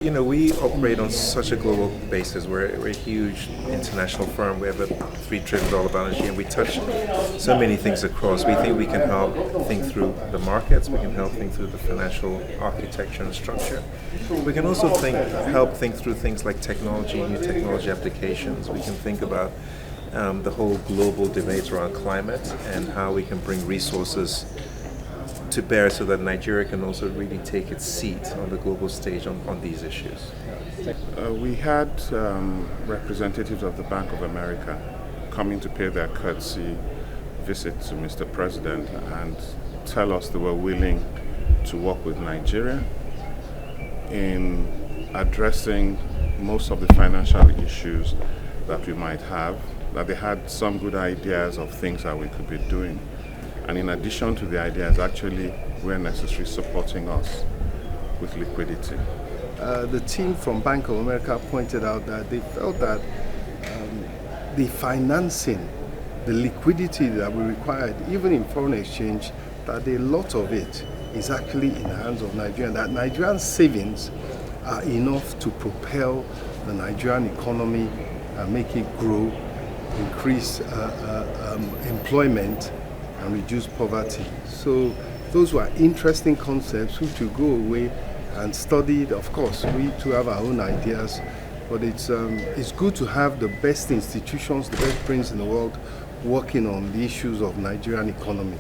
We operate on such a global basis. We're a huge international firm. We have a $3 trillion balance sheet, and we touch so many things across. We think we can help think through the markets. We can help think through the financial architecture and structure. We can also help think through things like technology, new technology applications. We can think about the whole global debate around climate and how we can bring resources to bear so that Nigeria can also really take its seat on the global stage on these issues. We had representatives of the Bank of America coming to pay their courtesy visit to Mr. President and tell us they were willing to work with Nigeria in addressing most of the financial issues that we might have, that they had some good ideas of things that we could be doing. And in addition to the ideas, actually, where necessary, supporting us with liquidity. The team from Bank of America pointed out that they felt that the financing, the liquidity that we required, even in foreign exchange, that a lot of it is actually in the hands of Nigeria, that Nigerian savings are enough to propel the Nigerian economy, make it grow, increase employment, and reduce poverty. So those were interesting concepts which we go away and studied. Of course, we too have our own ideas, but it's good to have the best institutions, the best brains in the world working on the issues of Nigerian economy.